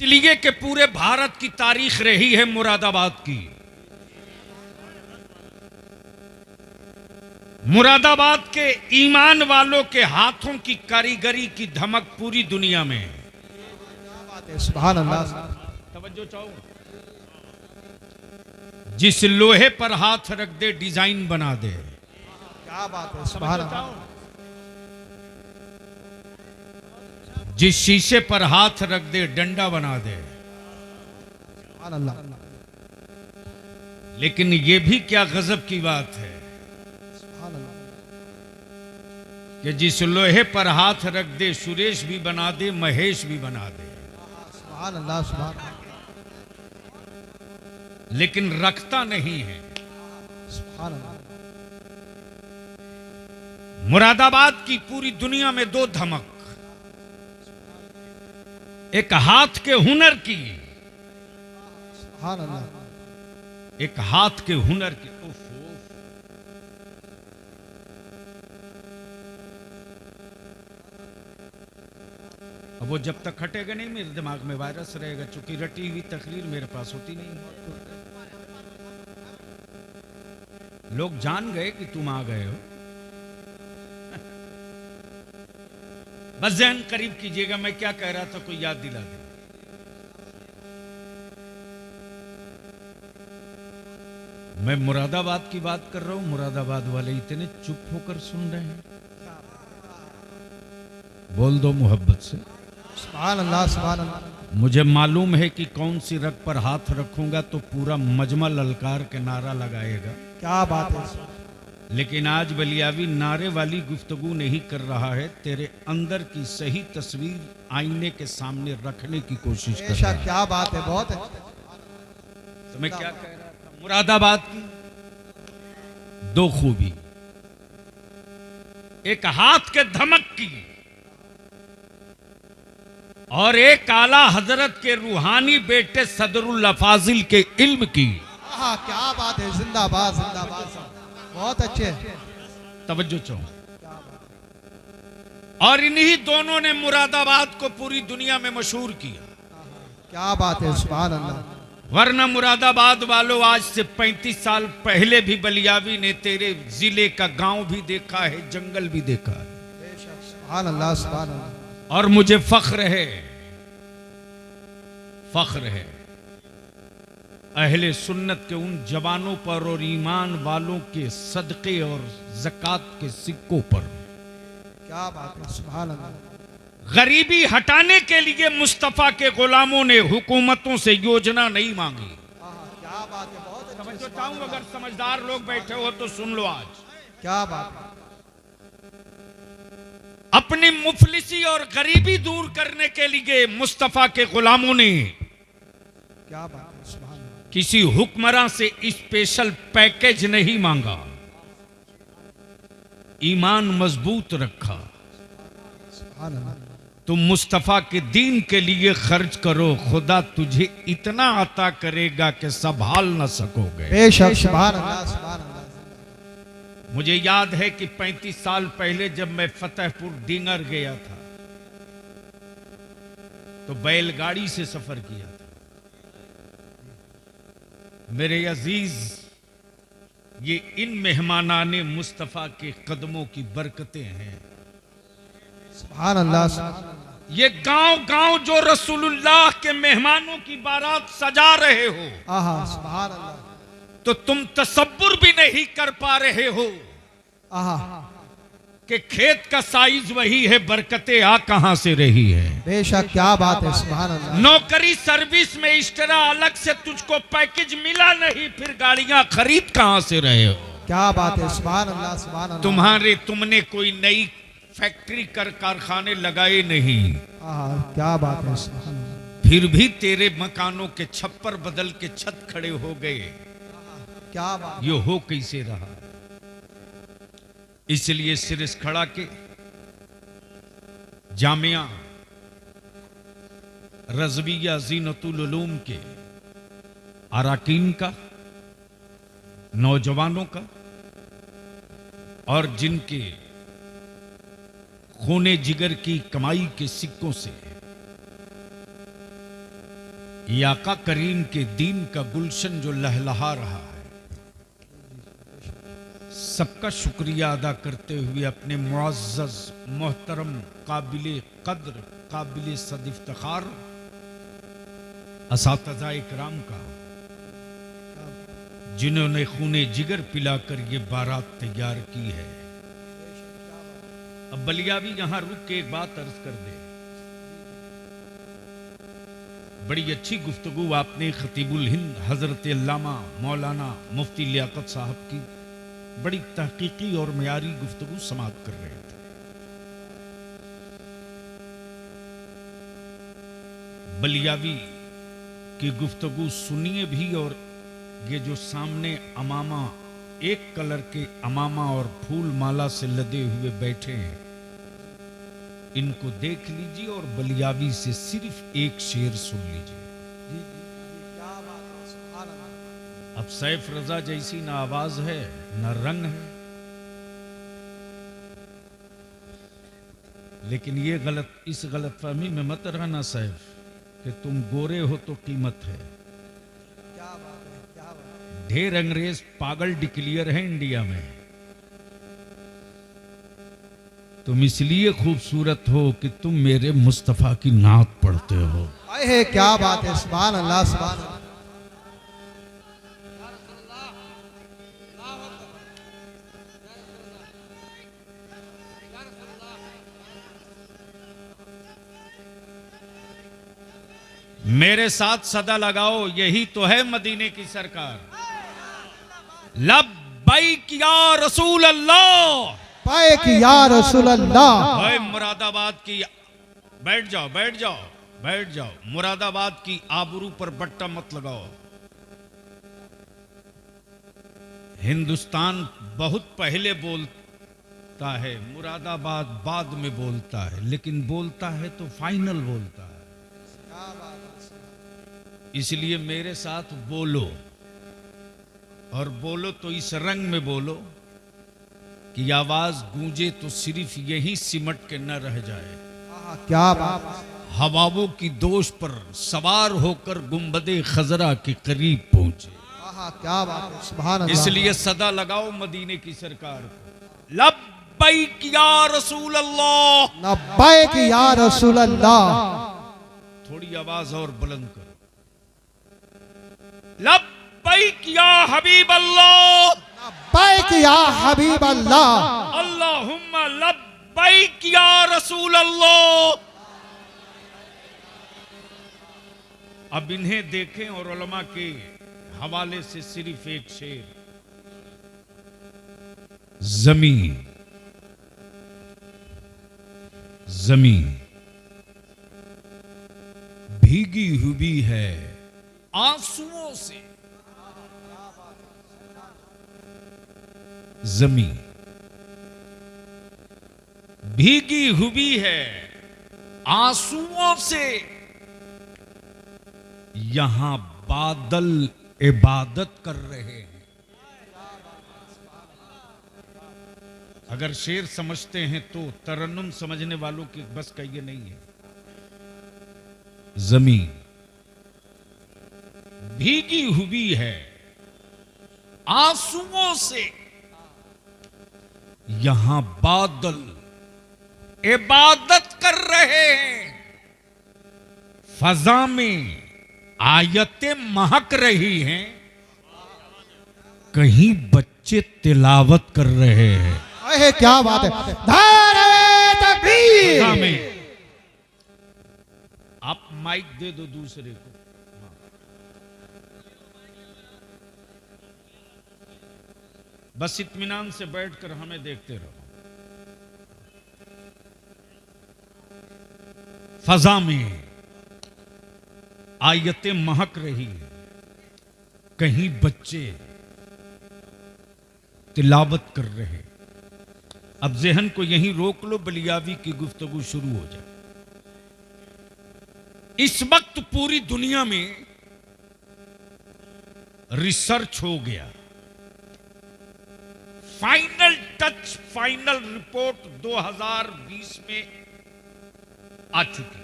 इसलिए कि पूरे भारत की तारीख रही है मुरादाबाद की। मुरादाबाद के ईमान वालों के हाथों की कारीगरी की धमक पूरी दुनिया में। सुभान अल्लाह। तवज्जो चाहो। जिस लोहे पर हाथ रख दे डिजाइन बना दे। क्या बात है। सुभान अल्लाह। जिस शीशे पर हाथ रख दे डंडा बना दे। सुभान अल्लाह। लेकिन यह भी क्या गजब की बात है कि जिस लोहे पर हाथ रख दे सुरेश भी बना दे, महेश भी बना दे। सुभान अल्लाह। सुभान अल्लाह। लेकिन रखता नहीं है। सुभान अल्लाह। मुरादाबाद की पूरी दुनिया में दो धमक, एक हाथ के हुनर की, सुभान अल्लाह। एक हाथ के हुनर की। अब वो जब तक हटेगा नहीं मेरे दिमाग में वायरस रहेगा, चूंकि रटी हुई तकरीर मेरे पास होती नहीं। लोग जान गए कि तुम आ गए हो। बस ज़हन करीब कीजिएगा, मैं क्या कह रहा था कोई याद दिला दे। मैं मुरादाबाद की बात कर रहा हूं, मुरादाबाद वाले इतने चुप होकर सुन रहे हैं। बोल दो मोहब्बत से। सुभान अल्लाह। सुभान अल्लाह। मुझे मालूम है कि कौन सी रग पर हाथ रखूंगा तो पूरा मजमा ललकार के नारा लगाएगा। क्या बात है। लेकिन आज बलियावी नारे वाली गुफ्तगू नहीं कर रहा है, तेरे अंदर की सही तस्वीर आईने के सामने रखने की कोशिश कर रहा है। क्या बात है। बहुत है। तो मैं क्या कह रहा था, मुरादाबाद की दो खूबी, एक हाथ के धमक की और एक आला हजरत के रूहानी बेटे सदरुल फाजिल के इल्म की। हाँ, क्या बात है। जिंदाबाद जिंदाबाद। बहुत अच्छे। तवज्जो चाहो। और इन्हीं दोनों ने मुरादाबाद को पूरी दुनिया में मशहूर किया। क्या बात है। सुभान अल्लाह। वरना मुरादाबाद वालों, आज से 35 साल पहले भी बलियावी ने तेरे जिले का गांव भी देखा है, जंगल भी देखा है। सुभान अल्लाह। सुभान अल्लाह। और मुझे फख्र है, फख्र है अहले सुन्नत के उन जवानों पर और ईमान वालों के सदक़े और ज़कात के सिक्कों पर। क्या बात है। सुभान अल्लाह। गरीबी हटाने के लिए मुस्तफा के गुलामों ने हुकूमतों से योजना नहीं मांगी। क्या बात है। बहुत समझो चाहूं, अगर समझदार लोग बैठे हो तो सुन लो आज। क्या बात है। अपनी मुफलिसी और गरीबी दूर करने के लिए मुस्तफा के गुलामों ने क्या बात है। सुभान अल्लाह। किसी हुक्मरान से स्पेशल पैकेज नहीं मांगा, ईमान मजबूत रखा। सुभान अल्लाह। तुम मुस्तफा के दीन के लिए खर्च करो, खुदा तुझे इतना अता करेगा कि संभाल न सकोगे। बेशक। सुभान अल्लाह। सुभान अल्लाह। मुझे याद है कि 35 साल पहले जब मैं फतेहपुर डींगर गया था तो बैलगाड़ी से सफर किया था। मेरे अजीज, ये इन मेहमानाने मुस्तफा के कदमों की बरकतें हैं। सुभान अल्लाह। ये गांव गांव जो रसूलुल्लाह के मेहमानों की बारात सजा रहे हो, आहा। सुभान अल्लाह। तो तुम तसव्वुर भी नहीं कर पा रहे हो आहा। कि खेत का साइज वही है, बरकतें आ कहां से रही है। बेशक। क्या बात है। सुभान अल्लाह। नौकरी सर्विस में इस तरह अलग से तुझको पैकेज मिला नहीं, फिर गाड़ियां खरीद कहां से रहे हो। क्या बात है। सुभान अल्लाह। सुभान अल्लाह। तुमने कोई नई फैक्ट्री कर कारखाने लगाए नहीं। क्या बात है। सुभान अल्लाह। फिर भी तेरे मकानों के छप्पर बदल के छत खड़े हो गए। क्या बात। ये हो कैसे रहा। इसलिए सिरिस खड़ा के जामिया रज़विया ज़ीनतुल उलूम के अराकीन का, नौजवानों का और जिनके खूने जिगर की कमाई के सिक्कों से ये आका करीम के दीन का गुलशन जो लहलहा रहा है, सबका शुक्रिया अदा करते हुए अपने मुअज़्ज़ज़ मोहतरम काबिल कद्र काबिल सद इफ्तिखार असातिज़ा इकराम का, जिन्होंने खूने जिगर पिलाकर ये बारात तैयार की है। अब बलियावी यहां रुक के एक बात अर्ज कर दे। बड़ी अच्छी गुफ्तगू आपने खतीबुल हिंद हजरत अल्लामा मौलाना मुफ्ती लियाकत साहब की बड़ी तहकीकी और मयारी गुफ्तगू समाप्त कर रहे थे। बलियावी की गुफ्तगू सुनिए भी, और ये जो सामने अमामा, एक कलर के अमामा और फूल माला से लदे हुए बैठे हैं, इनको देख लीजिए और बलियावी से सिर्फ एक शेर सुन लीजिए। क्या बात है, सुभान अल्लाह। अब सैफ रजा जैसी ना आवाज है ना रंग है, लेकिन ये इस गलतफहमी में मत रहना सैफ कि तुम गोरे हो तो कीमत है। क्या बात है, क्या बात है। ढेर अंग्रेज पागल डिक्लियर है इंडिया में। तुम इसलिए खूबसूरत हो कि तुम मेरे मुस्तफा की नात पढ़ते हो। अरे क्या बात है, सुभान अल्लाह, सुभान अल्लाह। मेरे साथ सदा लगाओ, यही तो है मदीने की सरकार। लब्बैक या रसूल अल्लाह, बैक या रसूल अल्लाह। ओए मुरादाबाद की, बैठ जाओ बैठ जाओ बैठ जाओ। मुरादाबाद की आबरू पर बट्टा मत लगाओ। हिंदुस्तान बहुत पहले बोलता है, मुरादाबाद बाद में बोलता है, लेकिन बोलता है तो फाइनल बोलता है। क्या बात है। इसलिए मेरे साथ बोलो, और बोलो तो इस रंग में बोलो कि आवाज गूंजे तो सिर्फ यही सिमट के न रह जाए, क्या बात है। हवाओं की दोष पर सवार होकर गुंबदे खजरा के करीब पहुंचे। क्या बात है, सुभान अल्लाह। इसलिए सदा लगाओ मदीने की सरकार को। लब्बैक या रसूल अल्लाह, लब्बैक या रसूल अल्लाह। थोड़ी आवाज और बुलंद करो। लब्बैक या हबीब अल्लाह, लब्बैक या हबीब अल्लाह। अल्लाहुम्मा लब्बैक या रसूल अल्लाह। अब इन्हें देखें और उलमा के हवाले से सिर्फ एक शेर। जमीन जमीन भीगी हुई है आंसुओं से। जमीन भीगी हुई है आंसुओं से, यहां बादल इबादत कर रहे हैं। अगर शेर समझते हैं तो तरन्नुम समझने वालों की बस का ये नहीं है। जमीन भीगी हुई है आंसुओं से, यहां बादल इबादत कर रहे हैं। फजा में आयतें महक रही हैं, कहीं बच्चे तिलावत कर रहे हैं। अरे क्या बात है। नारे तकबीर। फजा में आप माइक दे दो दूसरे को। बस इत्मीनान से बैठकर हमें देखते रहो। फजा में आयतें महक रही है, कहीं बच्चे तिलावत कर रहे। अब ज़हन को यहीं रोक लो, बलियावी की गुफ्तगू शुरू हो जाए। इस वक्त पूरी दुनिया में रिसर्च हो गया, फाइनल टच, फाइनल रिपोर्ट 2020 में आ चुकी।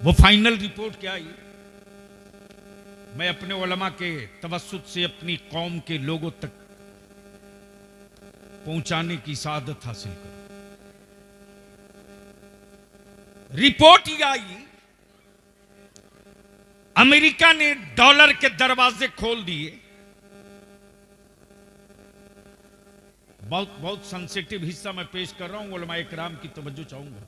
वो फाइनल रिपोर्ट क्या आई? मैं अपने उलमा के तवस्सुत से अपनी कौम के लोगों तक पहुंचाने की सादत हासिल करूं। रिपोर्ट ये आई, अमेरिका ने डॉलर के दरवाजे खोल दिए। बहुत सेंसिटिव हिस्सा मैं पेश कर रहा हूं, उलमा इकराम की तवज्जो चाहूंगा।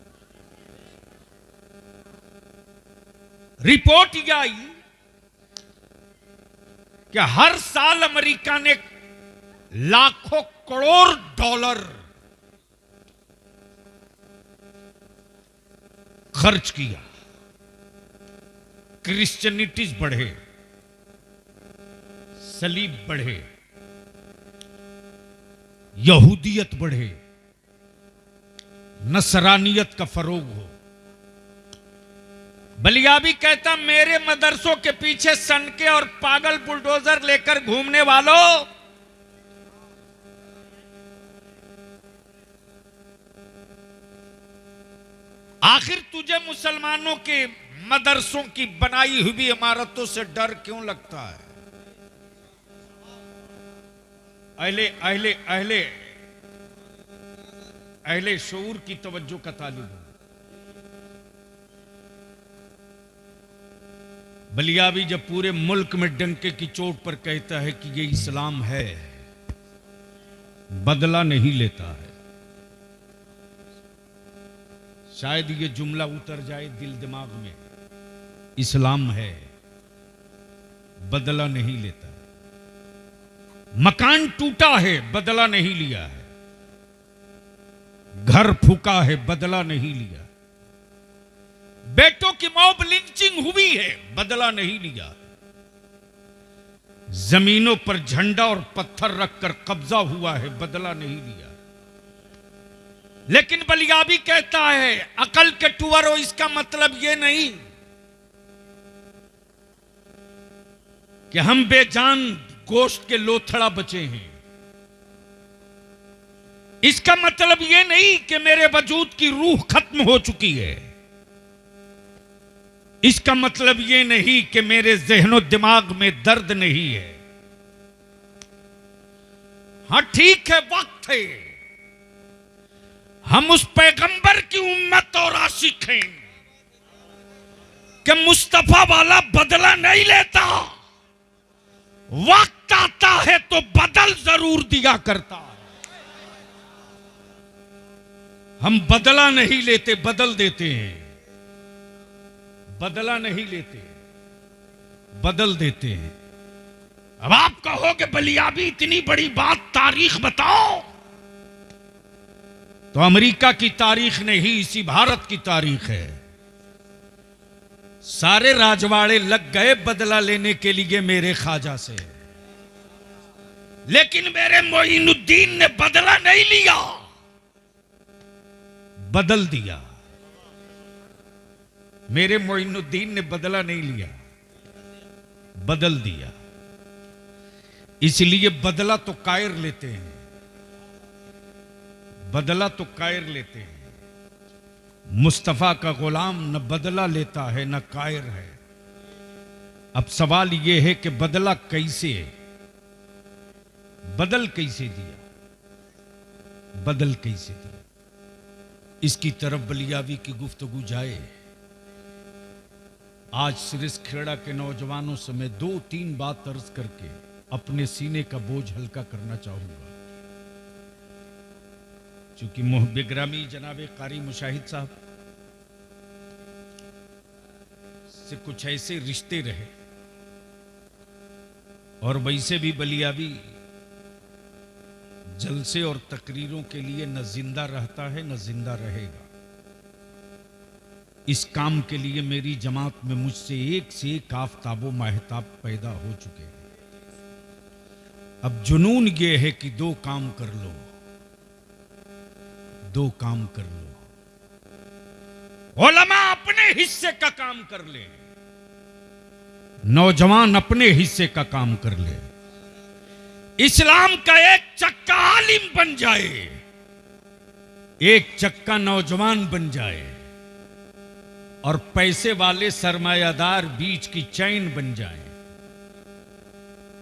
रिपोर्ट यह आई कि हर साल अमेरिका ने लाखों करोड़ डॉलर खर्च किया। क्रिश्चियनिटीज बढ़े, सलीब बढ़े, यहूदियत बढ़े, नसरानियत का फरोग हो। बलियाबी कहता, मेरे मदरसों के पीछे सनके और पागल बुलडोजर लेकर घूमने वालों, आखिर तुझे मुसलमानों के मदरसों की बनाई हुई इमारतों से डर क्यों लगता है? अहले अहले अहले अहले शऊर की तवज्जो का तालिब हूं। बलियाबी जब पूरे मुल्क में डंके की चोट पर कहता है कि ये इस्लाम है, बदला नहीं लेता है। शायद ये जुमला उतर जाए दिल दिमाग में, इस्लाम है, बदला नहीं लेता। मकान टूटा है, बदला नहीं लिया है। घर फूका है, बदला नहीं लिया। बेटों की मॉब लिंचिंग हुई है, बदला नहीं लिया। जमीनों पर झंडा और पत्थर रखकर कब्जा हुआ है, बदला नहीं लिया। लेकिन बलियाबी कहता है, अकल के टुअरो, इसका मतलब यह नहीं कि हम बेजान गोश्त के लोथड़ा बचे हैं। इसका मतलब यह नहीं कि मेरे वजूद की रूह खत्म हो चुकी है। इसका मतलब यह नहीं कि मेरे ज़हनो दिमाग में दर्द नहीं है। हां ठीक है, वक्त है, हम उस पैगंबर की उम्मत और आशिक हैं कि मुस्तफा वाला बदला नहीं लेता। वक्त आता है तो बदल जरूर दिया करता है। हम बदला नहीं लेते, बदल देते हैं। बदला नहीं लेते, बदल देते हैं। अब आप कहोगे बलियाबी इतनी बड़ी बात, तारीख बताओ। तो अमेरिका की तारीख नहीं, इसी भारत की तारीख है। सारे राजवाड़े लग गए बदला लेने के लिए मेरे ख्वाजा से, लेकिन मेरे मोइनुद्दीन ने बदला नहीं लिया, बदल दिया। मेरे मोइनुद्दीन ने बदला नहीं लिया, बदल दिया। इसलिए बदला तो कायर लेते हैं, बदला तो कायर लेते हैं। मुस्तफा का गुलाम न बदला लेता है न कायर है। अब सवाल यह है कि बदला कैसे, बदल कैसे दिया, बदल कैसे दिया? इसकी तरफ बलियाबी की गुफ्तगू जाए। आज सिरिसखेड़ा के नौजवानों से मैं 2-3 बात अर्ज करके अपने सीने का बोझ हल्का करना चाहूंगा। चूंकि बेग्रामी जनाब कारी मुशाहिद साहब से कुछ ऐसे रिश्ते रहे, और वैसे भी बलियाबी जलसे और तकरीरों के लिए न जिंदा रहता है न जिंदा रहेगा। इस काम के लिए मेरी जमात में मुझसे एक से एक आफताबो महताब पैदा हो चुके हैं। अब जुनून ये है कि 2 काम कर लो, 2 काम कर लो। उलमा अपने हिस्से का काम कर ले, नौजवान अपने हिस्से का काम कर ले। इस्लाम का एक चक्का आलिम बन जाए, एक चक्का नौजवान बन जाए। और पैसे वाले सरमायादार बीच की चैन बन जाएं,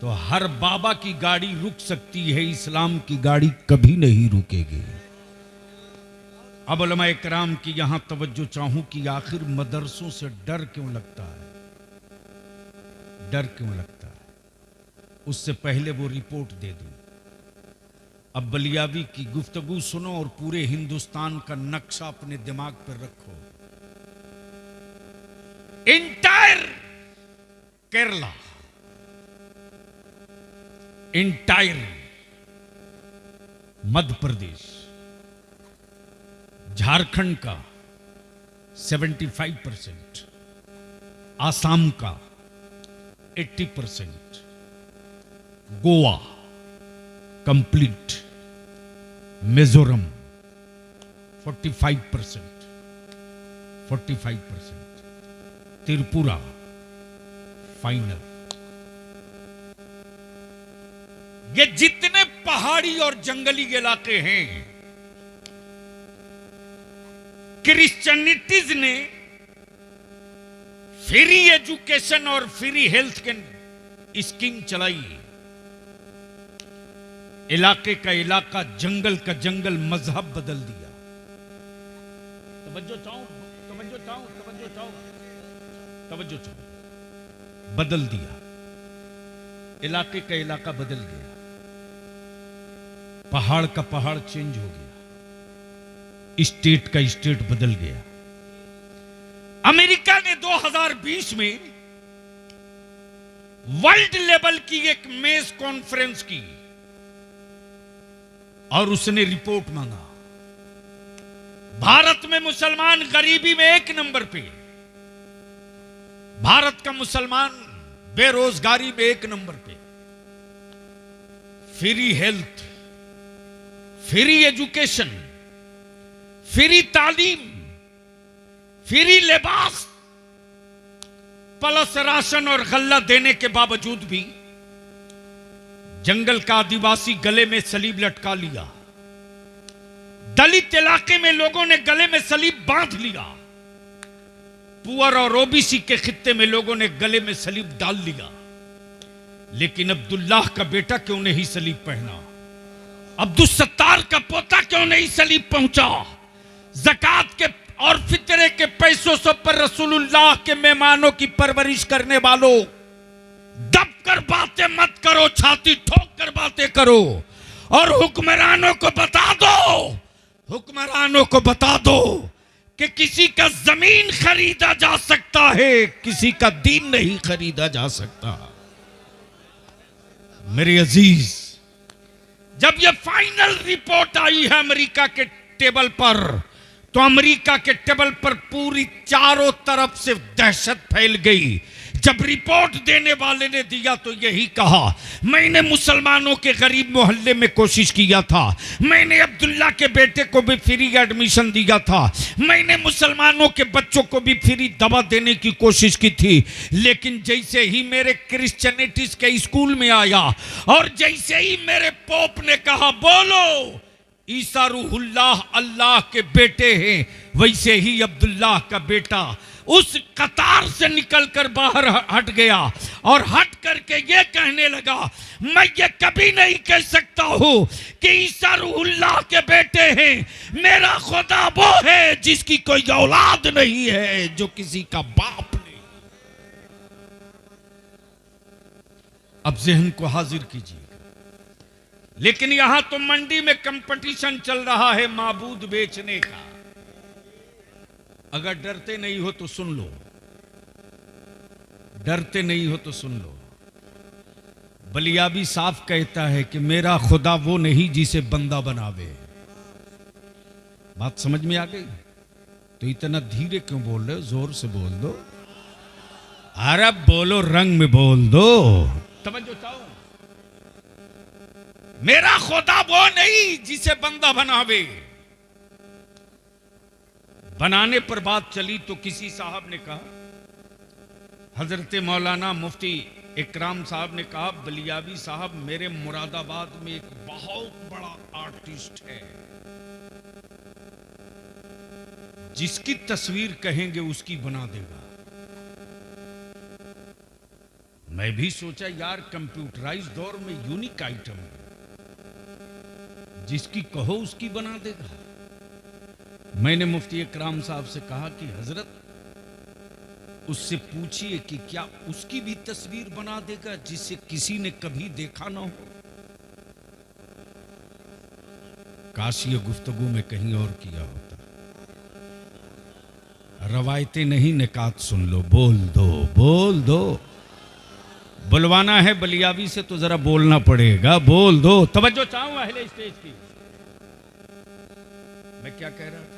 तो हर बाबा की गाड़ी रुक सकती है, इस्लाम की गाड़ी कभी नहीं रुकेगी। अब उलमा इकराम की यहां तवज्जो चाहूं कि आखिर मदरसों से डर क्यों लगता है, डर क्यों लगता है। उससे पहले वो रिपोर्ट दे दूं। अब बलियावी की गुफ्तगू सुनो और पूरे हिंदुस्तान का नक्शा अपने दिमाग पर रखो। इंटायर केरला, इंटायर मध्य प्रदेश, झारखंड का 75%, आसाम का 80%, गोवा कंप्लीट, मिजोरम 45%, त्रिपुरा फाइनल। ये जितने पहाड़ी और जंगली इलाके हैं, क्रिश्चियनिटीज ने फ्री एजुकेशन और फ्री हेल्थ के स्कीम चलाई। इलाके का इलाका, जंगल का जंगल, मजहब बदल दिया। तवज्जो चाहो, तवज्जो चाहो, तवज्जो चाहो, तवज्जो चाहो। बदल दिया, इलाके का इलाका बदल गया, पहाड़ का पहाड़ चेंज हो गया, स्टेट का स्टेट बदल गया। अमेरिका ने 2020 में वर्ल्ड लेवल की एक मेज कॉन्फ्रेंस की और उसने रिपोर्ट मांगा। भारत में मुसलमान गरीबी में 1 नंबर पे, भारत का मुसलमान बेरोजगारी में 1 नंबर पे, free health, free education, free तालीम, फ्री लिबास, प्लस राशन और गल्ला देने के बावजूद भी जंगल का आदिवासी गले में सलीब लटका लिया। दलित इलाके में लोगों ने गले में सलीब बांध लिया। पुअर और ओबीसी के खित्ते में लोगों ने गले में सलीब डाल लिया। लेकिन अब्दुल्लाह का बेटा क्यों नहीं सलीब पहना? अब्दुल सत्तार का पोता क्यों नहीं सलीब पहुंचा? ज़कात के और फितरे के पैसों से पर रसूलुल्लाह के मेहमानों की परवरिश करने वालों, दब कर बातें मत करो, छाती ठोक कर बातें करो और हुक्मरानों को बता दो, हुक्मरानों को बता दो कि किसी का जमीन खरीदा जा सकता है, किसी का दीन नहीं खरीदा जा सकता। मेरे अजीज, जब यह फाइनल रिपोर्ट आई है अमेरिका के टेबल पर, तो अमेरिका के टेबल पर पूरी चारों तरफ से दहशत फैल गई। जब रिपोर्ट देने वाले ने दिया तो यही कहा, मैंने मुसलमानों के गरीब मोहल्ले में कोशिश किया था, मैंने अब्दुल्ला के बेटे को भी फ्री एडमिशन दिया था, मैंने मुसलमानों के बच्चों को भी फ्री दवा देने की कोशिश की थी, लेकिन जैसे ही मेरे क्रिश्चियनिटीज के स्कूल में आया और जैसे ही मेरे पोप ने कहा बोलो ईसा रूहुल्लाह अल्लाह के बेटे हैं, वैसे ही अब्दुल्लाह का बेटा उस कतार से निकलकर बाहर हट गया और हट करके ये कहने लगा, मैं ये कभी नहीं कह सकता हूं कि ईसा रूहुल्लाह के बेटे हैं, मेरा खुदा वो है जिसकी कोई औलाद नहीं है, जो किसी का बाप नहीं। अब ज़हन को हाजिर कीजिएगा। लेकिन यहां तो मंडी में कंपटीशन चल रहा है माबूद बेचने का। अगर डरते नहीं हो तो सुन लो, डरते नहीं हो तो सुन लो। बलियाबी साफ कहता है कि मेरा खुदा वो नहीं जिसे बंदा बनावे। बात समझ में आ गई? तो इतना धीरे क्यों बोल रहे हो? जोर से बोल दो। अरे बोलो, रंग में बोल दो। तवज्जो चाहो। मेरा खुदा वो नहीं जिसे बंदा बनावे। बनाने पर बात चली तो किसी साहब ने कहा, हजरत मौलाना मुफ्ती इकराम साहब ने कहा, बलियावी साहब मेरे मुरादाबाद में एक बहुत बड़ा आर्टिस्ट है, जिसकी तस्वीर कहेंगे उसकी बना देगा। मैं भी सोचा यार कंप्यूटराइज दौर में यूनिक आइटम है, जिसकी कहो उसकी बना देगा। मैंने मुफ्ती इकराम साहब से कहा कि हजरत उससे पूछिए कि क्या उसकी भी तस्वीर बना देगा जिसे किसी ने कभी देखा ना हो। काश ये गुफ्तगू में कहीं और किया होता। रवायतें नहीं निकात सुन लो, बोल दो बोल दो। बुलवाना है बलियावी से तो जरा बोलना पड़ेगा, बोल दो। तवज्जो चाहूं अहले स्टेज की। मैं क्या कह रहा था?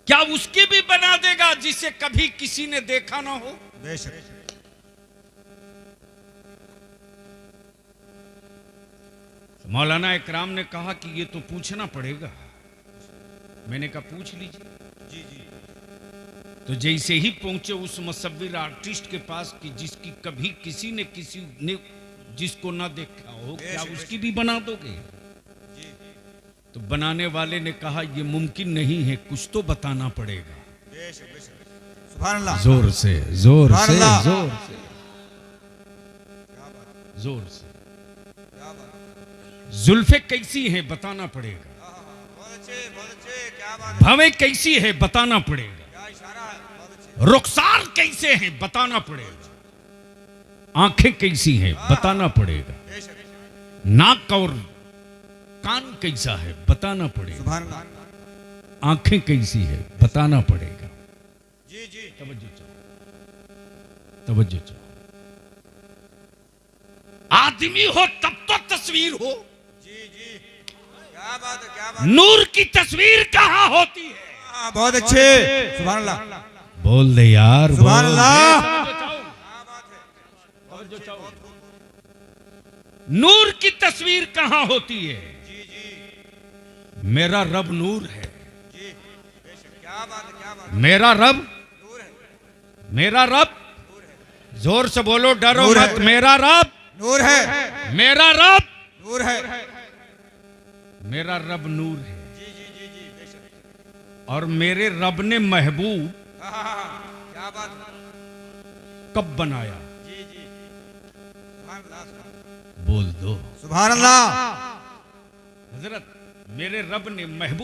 क्या उसकी भी बना देगा जिसे कभी किसी ने देखा ना हो? बेशक। मौलाना इकराम ने कहा कि ये तो पूछना पड़ेगा। मैंने कहा पूछ लीजिए। जी जी। तो जैसे ही पहुंचे उस मुसव्विर आर्टिस्ट के पास कि जिसकी कभी किसी ने जिसको ना देखा हो, क्या उसकी भी बना दोगे? तो बनाने वाले ने कहा ये मुमकिन नहीं है, कुछ तो बताना पड़ेगा। सुभान अल्लाह। जोर से जोर सुभान से अल्लाह। जोर से जोर से। जुल्फे कैसी हैं बताना पड़ेगा। बहुत अच्छे बहुत अच्छे। क्या बात है। भवें कैसी है बताना पड़ेगा। क्या इशारा है। बहुत अच्छे। रुखसार कैसे हैं बताना पड़ेगा। आंखें कैसी हैं बताना पड़ेगा। बेशक। नाक और कान कैसा है बताना पड़ेगा। सुभान अल्लाह। आंखें कैसी है बताना पड़ेगा। जी जी। तवज्जो चाहो, तवज्जो चाहो। आदमी हो तब तो तस्वीर हो। जी जी। क्या बात है। क्या बात है। नूर की तस्वीर कहां होती है? हाँ, बहुत अच्छे। सुभान अल्लाह। बोल दे यार, सुभान बोल दे। अल्लाह। तवज्जो चाहो, क्या बात है। तवज्जो चाहो। नूर की तस्वीर कहां होती है? जी जी मेरा रब नूर है। जी। बेशक। क्या बात है। क्या बात है। मेरा रब, नूर है। मेरा रब, जोर से बोलो, डरो नूर है। मत। मेरा रब, नूर है। मेरा रब, नूर है। मेरा रब नूर है। जी जी जी जी। बेशक। और मेरे रब ने महबूब हाँ, हाँ, हाँ। क्या बात है। कब बनाया? जी जी। सुभान अल्लाह। सुभान अल्लाह। बोल दो। सुभान अल्लाह। हजरत मेरे रब ने महबूब